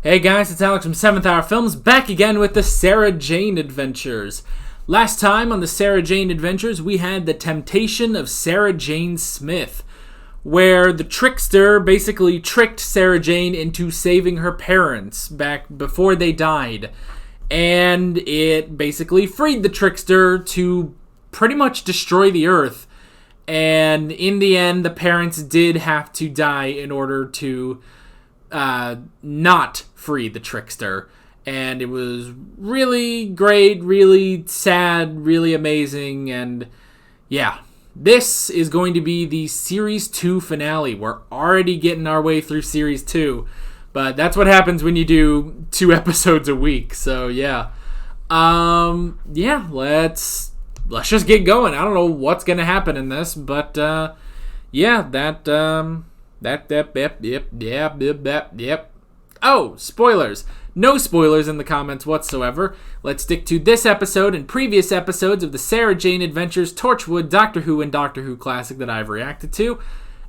Hey guys, it's Alex from 7th Hour Films, back again with the Sarah Jane Adventures. Last time on the Sarah Jane Adventures, we had the temptation of Sarah Jane Smith, where the trickster basically tricked Sarah Jane into saving her parents back before they died. And it basically freed the trickster to pretty much destroy the Earth. And in the end, the parents did have to die in order to not free the trickster. And it was really great, really sad, really amazing, and yeah. This is going to be the Series 2 finale. We're already getting our way through Series 2, but that's what happens when you do 2 episodes a week, so yeah. Let's just get going. I don't know what's gonna happen in this, but yep. Oh, spoilers. No spoilers in the comments whatsoever. Let's stick to this episode and previous episodes of the Sarah Jane Adventures Torchwood Doctor Who and Doctor Who classic that I've reacted to.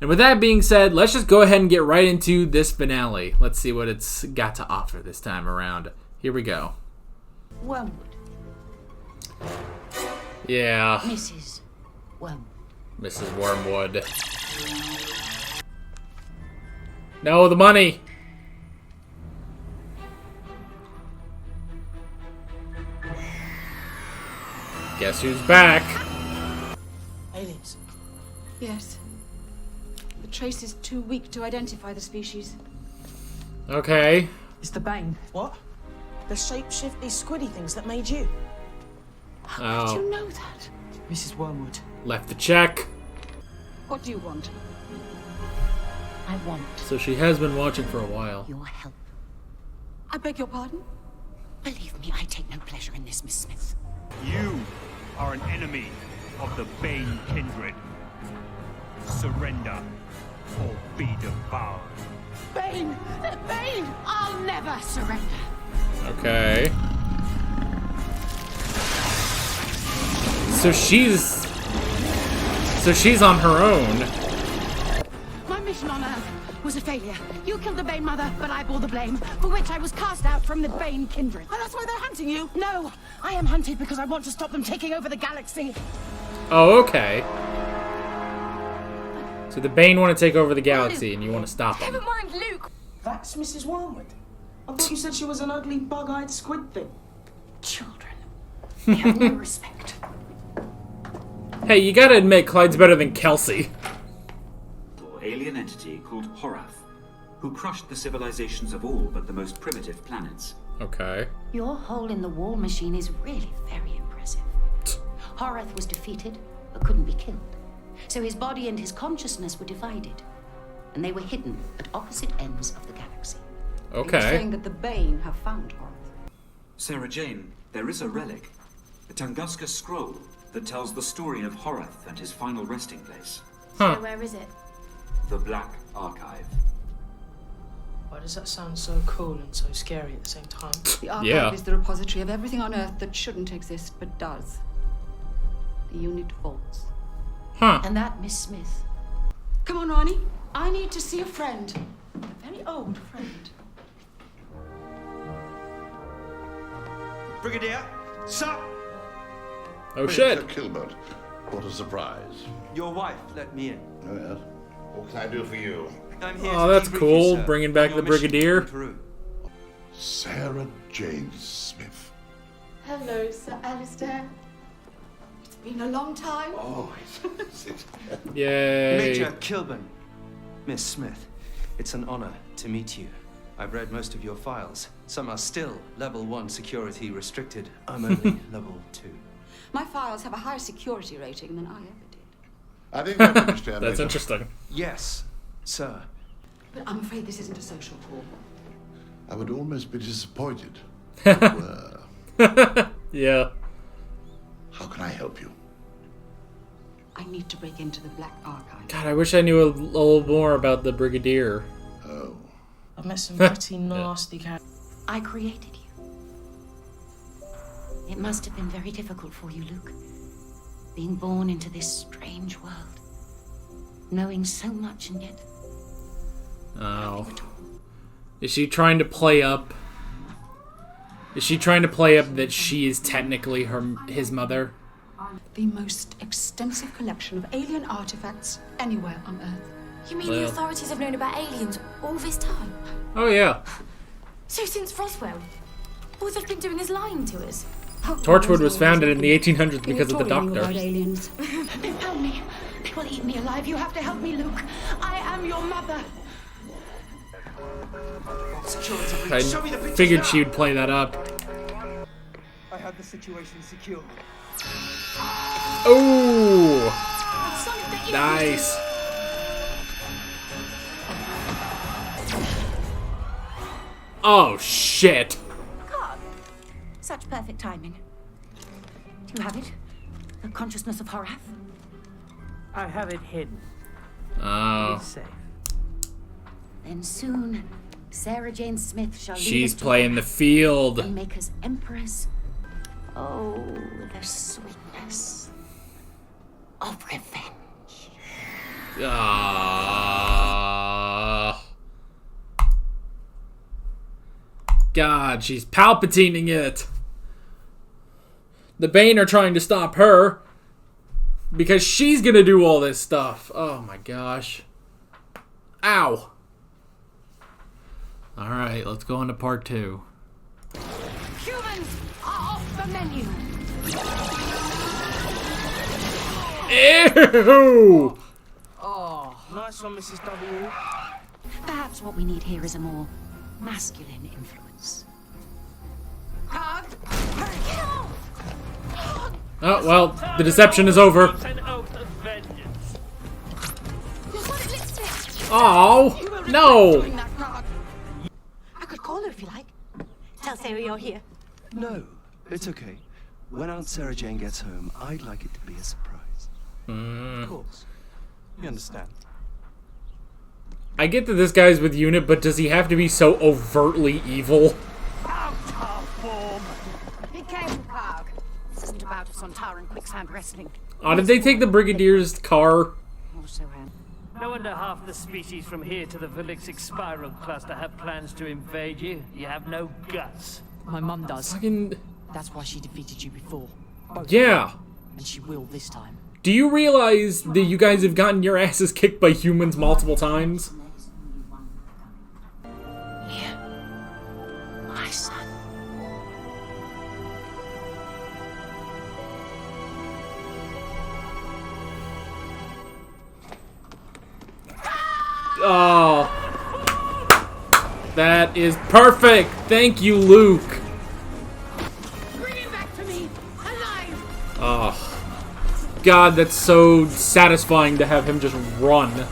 And with that being said, let's just go ahead and get right into this finale. Let's see what it's got to offer this time around. Here we go. Wormwood. Yeah. Mrs. Wormwood. Mrs. Wormwood. No, the money. Guess who's back? Aliens. Yes. The trace is too weak to identify the species. Okay. It's the Bane. What? The shape-shifty squiddy things that made you. How did you know that? Mrs. Wormwood. Left the check. What do you want? I want So she has been watching for a while. your help. I beg your pardon? Believe me, I take no pleasure in this, Miss Smith. You are an enemy of the Bane kindred. Surrender or be devoured. Bane! Bane! I'll never surrender. Okay. So she's on her own. My mission on Earth was a failure. You killed the Bane mother, but I bore the blame, for which I was cast out from the Bane kindred. And that's why they're hunting you. No! I am hunted because I want to stop them taking over the galaxy. Oh, okay. So the Bane want to take over the galaxy, and you want to stop them. Never mind, Luke! That's Mrs. Wormwood. I thought you said she was an ugly, bug-eyed squid thing. Children, they have no respect. Hey, you gotta admit, Clyde's better than Kelsey. Alien entity called Horath, who crushed the civilizations of all but the most primitive planets. Okay. Your hole-in-the-wall machine is really very impressive. Horath was defeated, but couldn't be killed. So his body and his consciousness were divided, and they were hidden at opposite ends of the galaxy. You're Okay. saying that the Bane have found Horath. Sarah Jane, there is a relic, a Tunguska scroll that tells the story of Horath and his final resting place. Huh. So where is it? The Black Archive. Why does that sound so cool and so scary at the same time? The archive Yeah. is the repository of everything on Earth that shouldn't exist, but does. The unit vaults. Huh. And that, Miss Smith, Come on, Ronnie. I need to see a friend. A very old friend. Brigadier, sir! Oh shit. Mr. Kilbert, what a surprise. Your wife let me in. Oh, yes. What can I do for you? I'm here Oh, to that's debrief cool, you, sir, bringing back on your the mission Brigadier. in Peru. Sarah Jane Smith. Hello, Sir Alistair. It's been a long time. Oh, it's Yay. Major Kilburn. Miss Smith, it's an honor to meet you. I've read most of your files. Some are still level 1 security restricted. I'm only level 2. My files have a higher security rating than I ever did. I think I understand. That's Major. interesting. Yes, sir. But I'm afraid this isn't a social call. I would almost be disappointed. if it were. Yeah. How can I help you? I need to break into the Black Archive. God, I wish I knew a little more about the Brigadier. Oh. I've met some pretty nasty characters. I created you. It must have been very difficult for you, Luke. Being born into this strange world. Knowing so much and yet Oh. Is she trying to play up? Is she trying to play up that she is technically his mother? The most extensive collection of alien artifacts anywhere on Earth. You mean the authorities have known about aliens all this time? Oh yeah. So since Roswell, all they've been doing is lying to us. Torchwood was founded in the 1800s because of the Doctor. Aliens. They found me. They will eat me alive. You have to help me, Luke. I am your mother. I figured she would play that up. I have the situation secured. Oh! Nice. Oh, shit. God, such perfect timing. Do you have it? The consciousness of Horath? I have it hidden. Oh. It's safe. Then soon, Sarah Jane Smith shall lead She's us to playing the field. and make us empress. Oh, the sweetness of revenge. God, she's palpatining it. The Bane are trying to stop her because she's gonna do all this stuff. Oh my gosh. Ow. Alright, let's go on to part 2. Humans are off the menu. Ew! Oh, nice one, Mrs. W. Perhaps what we need here is a more masculine influence. Oh, well, the deception is over. Oh, no! I could call her if you like. Tell Sarah you're here. No, it's okay. When Aunt Sarah Jane gets home, I'd like it to be a surprise. Of course. You understand. I get that this guy's with UNIT, but does he have to be so overtly evil? Be careful, Park. This isn't about us on tar and quicksand wrestling. Oh, did they take the Brigadier's car? Also, No wonder half the species from here to the Velixic Spiral Cluster have plans to invade you. You have no guts. My mum does. Fucking... That's why she defeated you before. Both. Yeah. And she will this time. Do you realize that you guys have gotten your asses kicked by humans multiple times? here, my son. Oh. That is perfect! Thank you, Luke! Bring him back to me, alive! Oh. God, that's so satisfying to have him just run.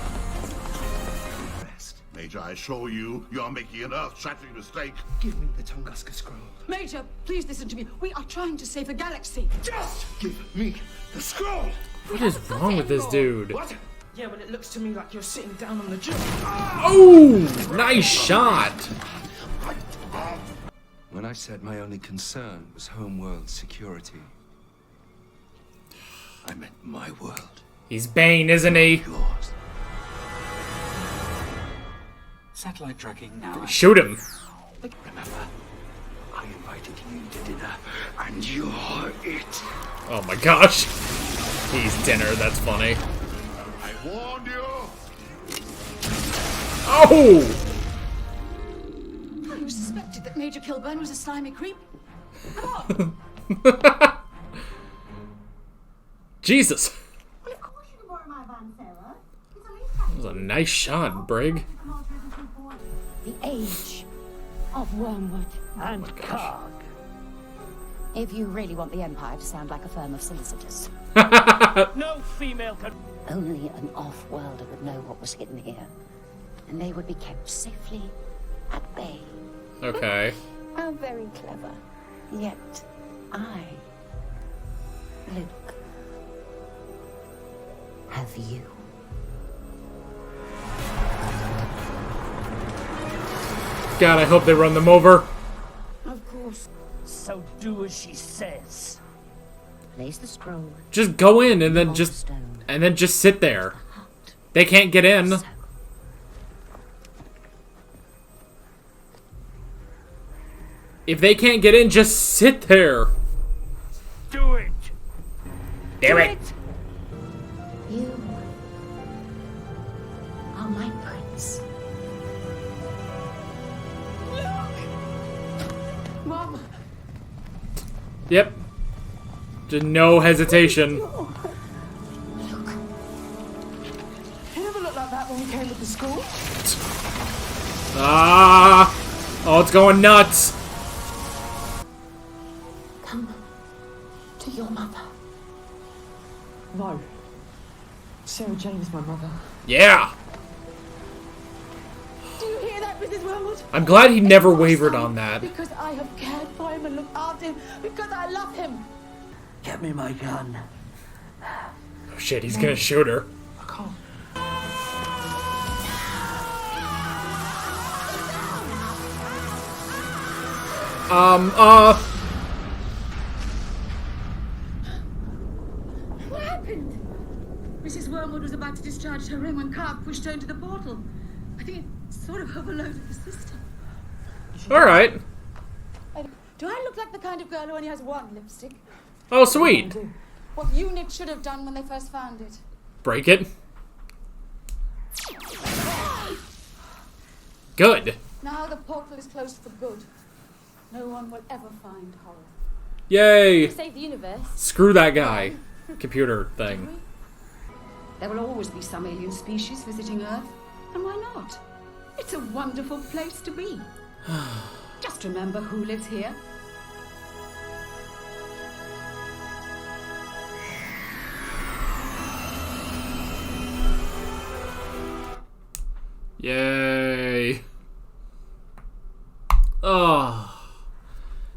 Major, I assure you, you are making an earth-shattering mistake. Give me the Tunguska scroll. Major, please listen to me. We are trying to save the galaxy. Just give me the scroll! What is wrong with this dude? What? Yeah, but it looks to me like you're sitting down on the job. Oh! Nice shot! When I said my only concern was homeworld security, I meant my world. He's Bane, isn't he? Yours. Satellite tracking now. Shoot him. Remember, I invited you to dinner, and you're it. Oh my gosh. He's dinner, that's funny. I warned you! Oh! You suspected that Major Kilburn was a slimy creep? Jesus. Well, of course you can borrow my van, Sarah. It's a That was a nice shot, Brig. The age of Wormwood. And Karg. If you really want the Empire to sound like a firm of solicitors. No female can... Only an off-worlder would know what was hidden here. And they would be kept safely at bay. Okay. How very clever. Yet, I, Luke, have you. God, I hope they run them over. Of course. So do as she says. Place the scroll. Just go in and then on just stone. sit there. They can't get in. So, If they can't get in, just sit there. Do it! Do it! You are my prince. Mom! Yep. Just no hesitation. You never looked like that when we came to the school. Ah! Oh, it's going nuts. Come to your mother. No. Sarah Jane is my mother. Yeah. Do you hear that, Mrs. Wormwood? I'm glad he never wavered on that. Because I have cared for him and looked after him. Because I love him. Get me my gun. Oh shit, he's gonna shoot her. I can't. What happened? Mrs. Wormwood was about to discharge her ring when Carp pushed her into the portal. I think it sort of overloaded the system. Alright. Do I look like the kind of girl who only has one lipstick? Oh, sweet. What UNIT should have done when they first found it. Break it. Good. Now the portal is closed for good. No one will ever find horror. Yay. Save the universe. Screw that guy. Computer thing. There will always be some alien species visiting Earth. And why not? It's a wonderful place to be. Just remember who lives here. Yay. Oh.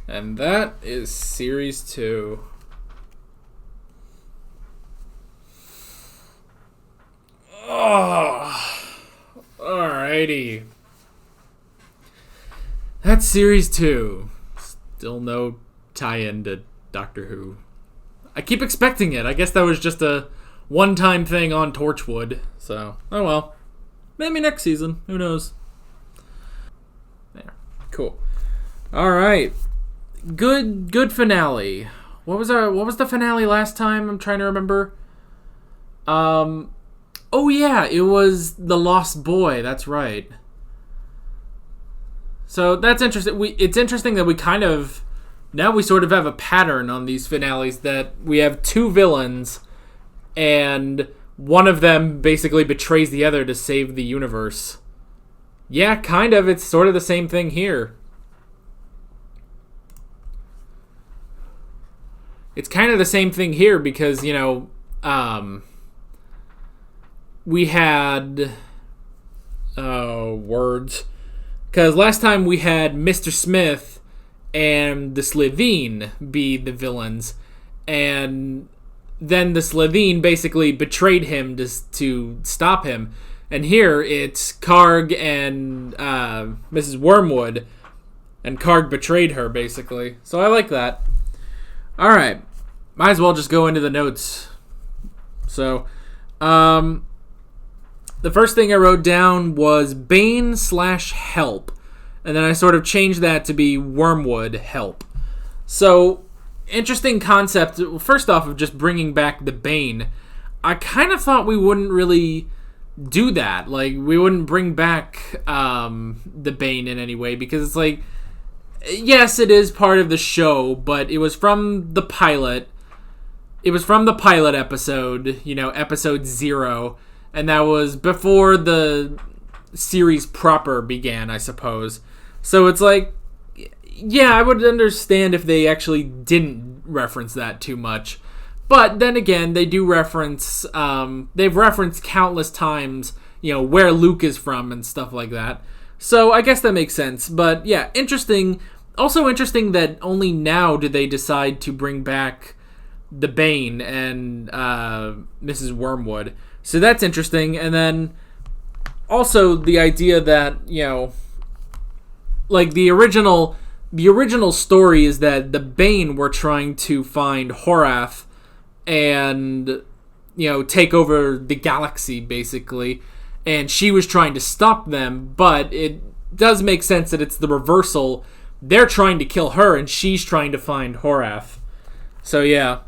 And that is series 2. Oh. Alrighty. That's series 2. Still no tie-in to Doctor Who. I keep expecting it. I guess that was just a one-time thing on Torchwood. So, oh well. Maybe next season. Who knows? There. Cool. Alright. Good finale. What was the finale last time? I'm trying to remember. Oh yeah, it was The Lost Boy, that's right. So that's interesting. It's interesting that we kind of now we sort of have a pattern on these finales that we have two villains and one of them basically betrays the other to save the universe. Yeah, kind of. It's sort of the same thing here. It's kind of the same thing here because, you know, we had words. Because last time we had Mr. Smith and the Slitheen be the villains. And then the Slitheen basically betrayed him to stop him. And here it's Karg and Mrs. Wormwood. And Karg betrayed her, basically. So I like that. Alright. Might as well just go into the notes. So, the first thing I wrote down was Bane/help. And then I sort of changed that to be Wormwood help. So, interesting concept. First off, of just bringing back the Bane. I kind of thought we wouldn't really do that. Like, we wouldn't bring back the Bane in any way. Because it's like, yes, it is part of the show, but it was from the pilot. It was from the pilot episode, you know, episode 0. And that was before the series proper began, I suppose. So it's like, yeah, I would understand if they actually didn't reference that too much. But then again, they do reference, they've referenced countless times, you know, where Luke is from and stuff like that. So I guess that makes sense. But yeah, interesting. Also interesting that only now did they decide to bring back the Bane and Mrs. Wormwood. So that's interesting. And then also the idea that, you know, like the original story is that the Bane were trying to find Horath and, you know, take over the galaxy, basically. And she was trying to stop them, but it does make sense that it's the reversal they're trying to kill her, and she's trying to find Horath. So, yeah.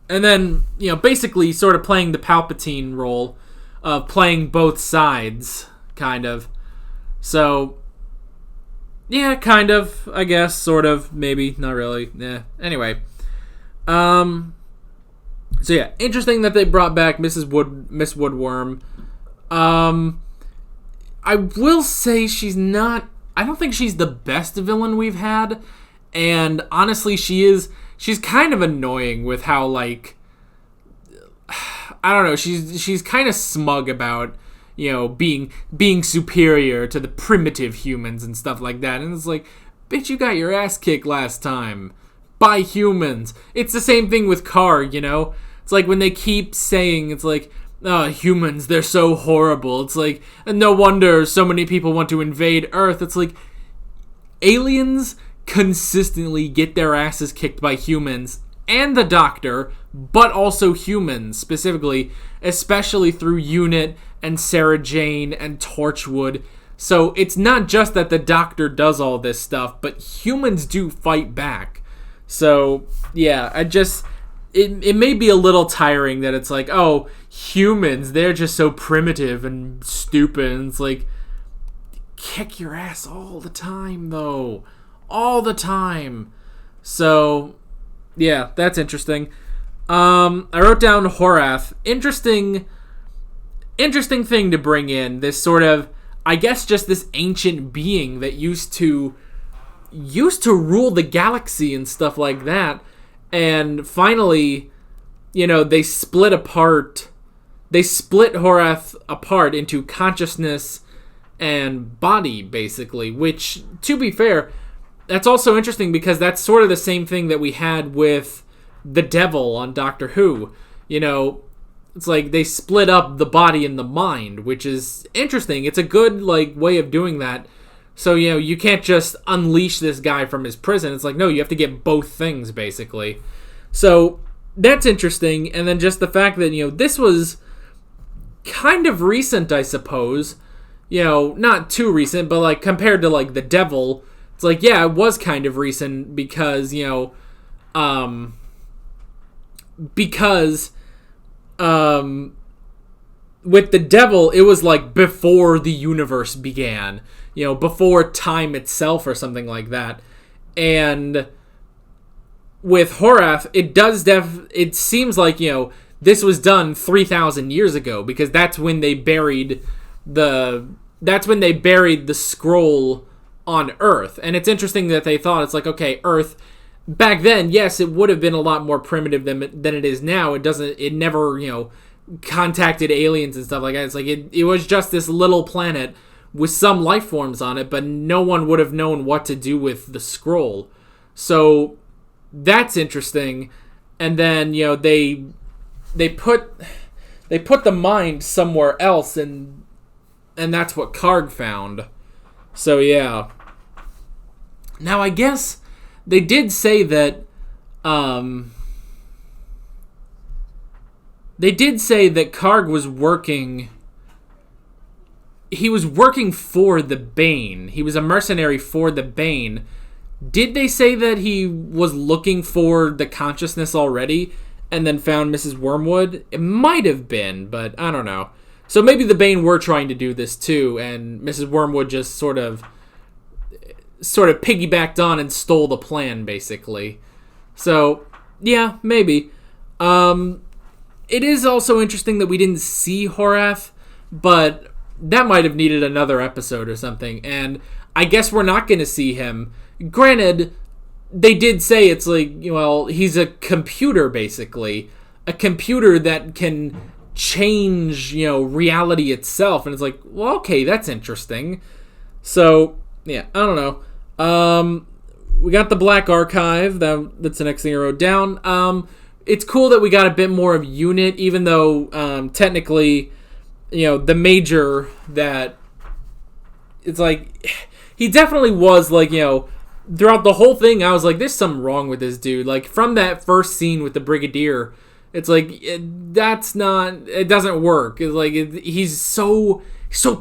And then, basically sort of playing the Palpatine role of playing both sides, kind of. So, yeah, kind of, I guess, sort of, maybe, not really. Anyway. So, yeah, interesting that they brought back Miss Woodworm. I will say I don't think she's the best villain we've had, and honestly, she's kind of annoying with how, like, I don't know, she's kind of smug about, being superior to the primitive humans and stuff like that, and it's like, bitch, you got your ass kicked last time by humans. It's the same thing with Karg, It's like when they keep saying, it's like, humans, they're so horrible. It's like, no wonder so many people want to invade Earth. It's like, aliens consistently get their asses kicked by humans and the Doctor, but also humans specifically, especially through Unit and Sarah Jane and Torchwood. So it's not just that the Doctor does all this stuff, but humans do fight back. So, yeah, it may be a little tiring that it's like, oh, humans, they're just so primitive and stupid. And it's like, kick your ass all the time, though. All the time. So, yeah, that's interesting. I wrote down Horath. Interesting thing to bring in. This sort of, I guess, just this ancient being that used to rule the galaxy and stuff like that. And finally, they split apart. They split Horath apart into consciousness and body, basically. Which, to be fair, that's also interesting because that's sort of the same thing that we had with the Devil on Doctor Who. It's like they split up the body and the mind, which is interesting. It's a good, way of doing that. So, you can't just unleash this guy from his prison. It's like, no, you have to get both things, basically. So, that's interesting. And then just the fact that, this was kind of recent, I suppose. Not too recent, but, compared to, the Devil, it's like, yeah, it was kind of recent because, with the Devil, it was, before the universe began. Before time itself or something like that. And with Horath, it seems like, this was done 3,000 years ago because that's when they buried the scroll on Earth. And it's interesting that they thought, it's like, okay, Earth, back then, yes, it would have been a lot more primitive than it is now. It never, contacted aliens and stuff like that. It's like, it was just this little planet with some life forms on it, but no one would have known what to do with the scroll. So that's interesting. And then, they put the mind somewhere else, and that's what Karg found. So yeah. Now I guess they did say that Karg was working. He was working for the Bane. He was a mercenary for the Bane. Did they say that he was looking for the consciousness already and then found Mrs. Wormwood? It might have been, but I don't know. So maybe the Bane were trying to do this too, and Mrs. Wormwood just sort of piggybacked on and stole the plan, basically. So, yeah, maybe. It is also interesting that we didn't see Horath, but that might have needed another episode or something, and I guess we're not going to see him. Granted, they did say it's like, he's a computer, basically. A computer that can change, reality itself, and it's like, well, okay, that's interesting. So, yeah, I don't know. We got the Black Archive, that's the next thing I wrote down. It's cool that we got a bit more of Unit, even though, technically, the Major, that it's like, he definitely was throughout the whole thing, I was like, there's something wrong with this dude. From that first scene with the Brigadier, it's like, it doesn't work. It's like, he's so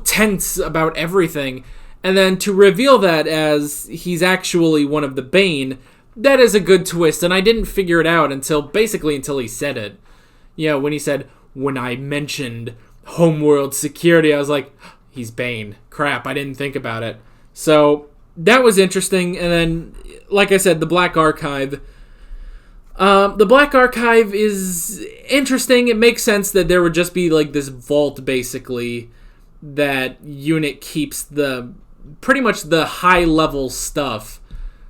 tense about everything. And then to reveal that as he's actually one of the Bane, that is a good twist, and I didn't figure it out until he said it. When he said, when I mentioned homeworld security, I was like, he's Bane. Crap, I didn't think about it. So that was interesting. And then, like I said, the Black Archive. The Black Archive is interesting. It makes sense that there would just be like this vault, basically, that UNIT keeps pretty much the high level stuff.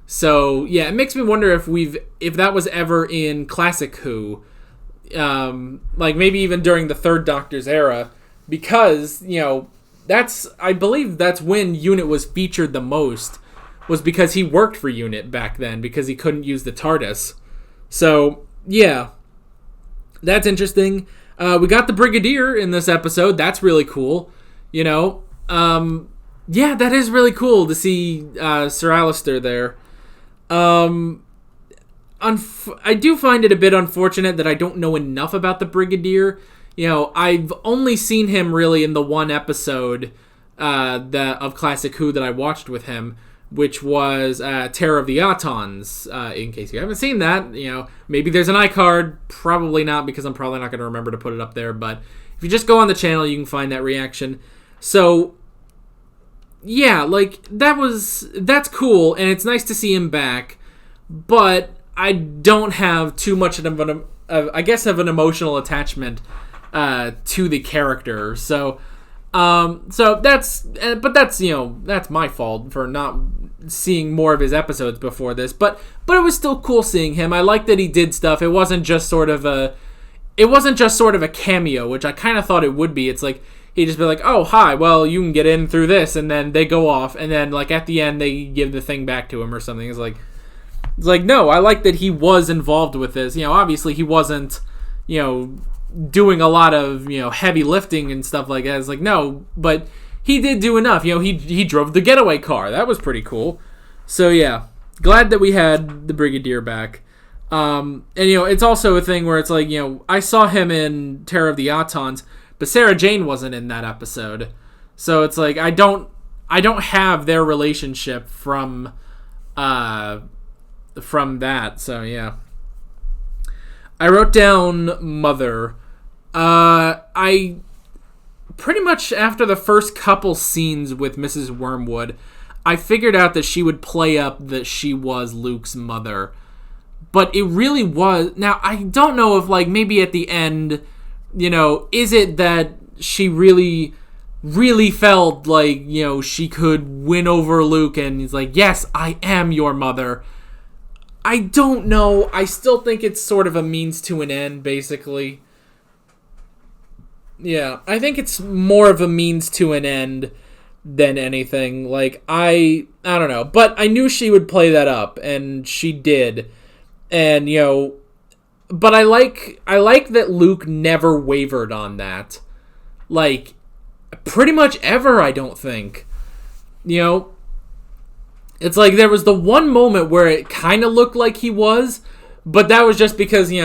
So yeah, it makes me wonder if that was ever in Classic Who, like maybe even during the Third Doctor's era, because I believe that's when UNIT was featured the most, was because he worked for UNIT back then because he couldn't use the TARDIS. So yeah, that's interesting. We got the Brigadier in this episode. That's really cool. Yeah, that is really cool to see Sir Alistair there. I do find it a bit unfortunate that I don't know enough about the Brigadier. I've only seen him really in the one episode of Classic Who that I watched with him, which was Terror of the Autons. In case you haven't seen that, maybe there's an iCard. Probably not, because I'm probably not going to remember to put it up there. But if you just go on the channel, you can find that reaction. So yeah, like that's cool, and it's nice to see him back. But I don't have too much of an emotional attachment to the character. So that's my fault for not seeing more of his episodes before this. But it was still cool seeing him. I like that he did stuff. It wasn't just sort of a cameo, which I kind of thought it would be. It's like he'd just be like, "Oh, hi. Well, you can get in through this," and then they go off, and then like at the end they give the thing back to him or something. It's like no, I like that he was involved with this. Obviously he wasn't, doing a lot of, heavy lifting and stuff like that. It's like, no, but he did do enough. He drove the getaway car. That was pretty cool. So yeah, glad that we had the Brigadier back. And it's also a thing where it's like, I saw him in Terror of the Autons, but Sarah Jane wasn't in that episode. So it's like I don't have their relationship from that. So yeah, I wrote down Mother. I pretty much after the first couple scenes with Mrs. Wormwood, I figured out that she would play up that she was Luke's mother. But it really was. Now, I don't know if, like, maybe at the end, is it that she really, really felt like, she could win over Luke and he's like, yes, I am your mother. I don't know. I still think it's sort of a means to an end, basically. Yeah, I think it's more of a means to an end than anything. Like, I don't know. But I knew she would play that up, and she did. And, but I like that Luke never wavered on that. Like, pretty much ever, I don't think. It's like there was the one moment where it kind of looked like he was, but that was just because, he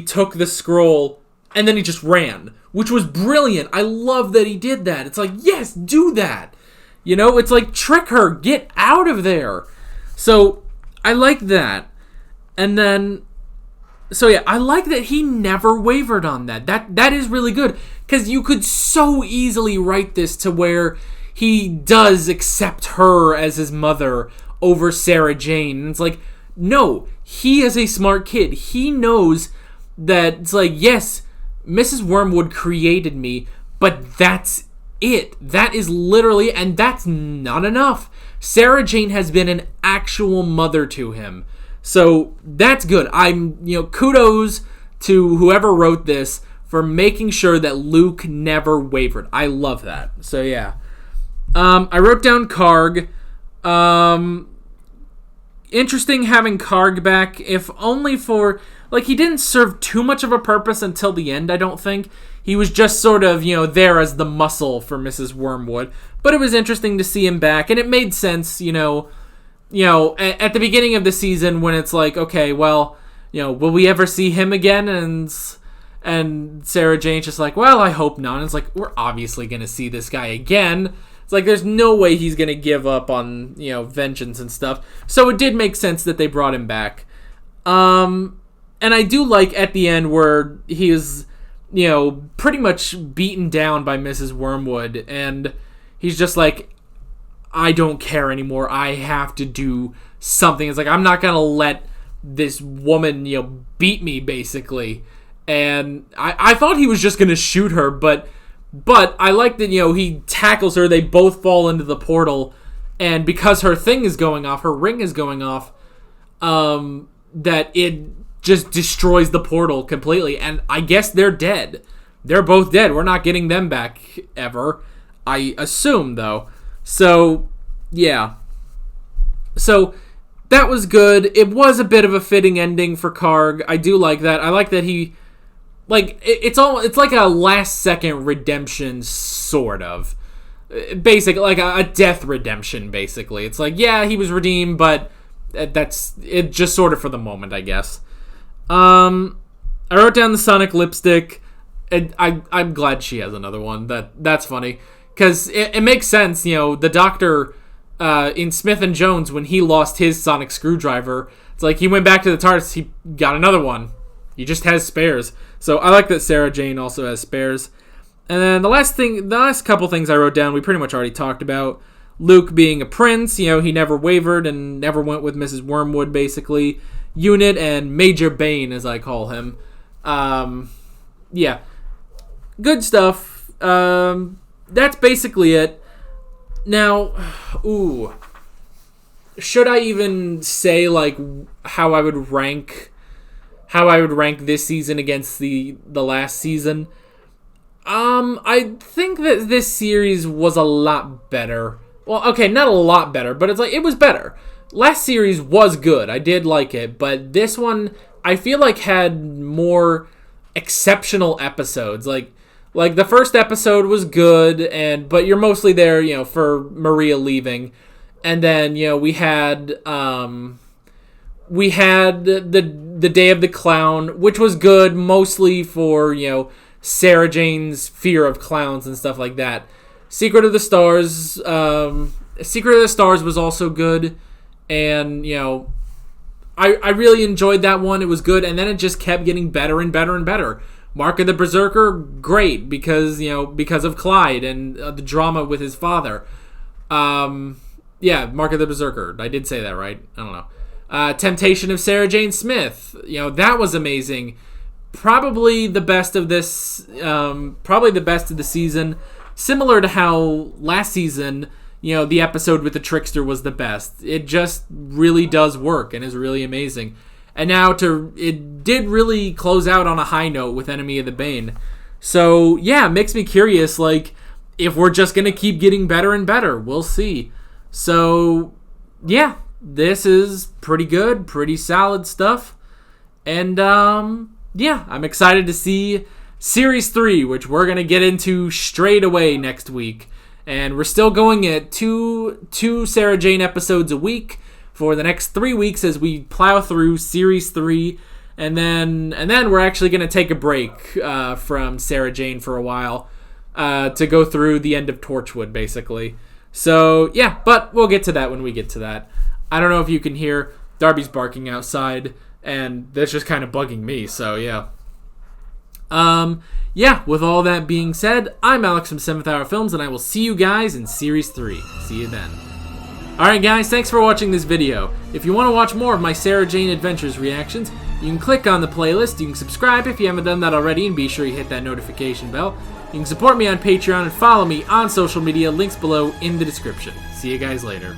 took the scroll and then he just ran, which was brilliant. I love that he did that. It's like, yes, do that. It's like, trick her, get out of there. So I like that. And then, so yeah, I like that he never wavered on that. That is really good, because you could so easily write this to where he does accept her as his mother over Sarah Jane. And it's like, no, he is a smart kid. He knows that it's like, yes, Mrs. Wormwood created me, but that's it. That is literally, and that's not enough. Sarah Jane has been an actual mother to him. So that's good. Kudos to whoever wrote this for making sure that Luke never wavered. I love that. So yeah. I wrote down Karg. Interesting having Karg back, if only for, like, he didn't serve too much of a purpose until the end, I don't think. He was just sort of, there as the muscle for Mrs. Wormwood. But it was interesting to see him back, and it made sense, at the beginning of the season when it's like, okay, well, will we ever see him again? And Sarah Jane's just like, well, I hope not. And it's like, we're obviously going to see this guy again. It's like there's no way he's going to give up on, vengeance and stuff. So it did make sense that they brought him back. And I do like at the end where he is, pretty much beaten down by Mrs. Wormwood, and he's just like, I don't care anymore. I have to do something. It's like, I'm not going to let this woman, beat me, basically. And I thought he was just going to shoot her, but I like that, he tackles her. They both fall into the portal, and because her thing is going off, her ring is going off, that it just destroys the portal completely. And I guess they're dead. They're both dead. We're not getting them back ever, I assume, though. So, yeah. So, that was good. It was a bit of a fitting ending for Karg. I do like that. I like that he... Like, it's like a last-second redemption, sort of. Basically, like a death redemption, basically. It's like, yeah, he was redeemed, but that's it, just sort of for the moment, I guess. I wrote down the Sonic lipstick. I'm glad she has another one. That's funny. Because it makes sense, the doctor in Smith & Jones, when he lost his sonic screwdriver, it's like he went back to the TARDIS, he got another one. He just has spares. So I like that Sarah Jane also has spares. And then the last couple things I wrote down, we pretty much already talked about. Luke being a prince, he never wavered and never went with Mrs. Wormwood, basically. Unit and Major Bane, as I call him. Yeah. Good stuff. That's basically it. Now, should I even say, like, how I would rank this season against the last season? I think that this series was a lot better. Well, okay, not a lot better, but it's like, it was better. Last series was good. I did like it, but this one, I feel like, had more exceptional episodes. Like the first episode was good, but you're mostly there, for Maria leaving. And then, we had the Day of the Clown, which was good, mostly for, Sarah Jane's fear of clowns and stuff like that. Secret of the Stars was also good, and, I really enjoyed that one. It was good, and then it just kept getting better and better and better. Mark of the Berserker, great, because of Clyde and the drama with his father. Yeah, Mark of the Berserker. I did say that, right? I don't know. Temptation of Sarah Jane Smith. That was amazing. Probably the best of this, probably the best of the season. Similar to how last season, the episode with the trickster was the best. It just really does work and is really amazing. And now it did really close out on a high note with Enemy of the Bane. So, yeah, it makes me curious, like, if we're just going to keep getting better and better. We'll see. So, yeah, this is pretty good, pretty solid stuff. And, yeah, I'm excited to see Series 3, which we're going to get into straight away next week. And we're still going at two Sarah Jane episodes a week for the next 3 weeks as we plow through Series 3. And then we're actually going to take a break from Sarah Jane for a while to go through the end of Torchwood, basically. So, yeah, but we'll get to that when we get to that. I don't know if you can hear Darby's barking outside, and that's just kind of bugging me, so yeah. Yeah, with all that being said, I'm Alex from 7th Hour Films, and I will see you guys in Series 3. See you then. Alright guys, thanks for watching this video. If you want to watch more of my Sarah Jane Adventures reactions, you can click on the playlist, you can subscribe if you haven't done that already, and be sure you hit that notification bell. You can support me on Patreon and follow me on social media, links below in the description. See you guys later.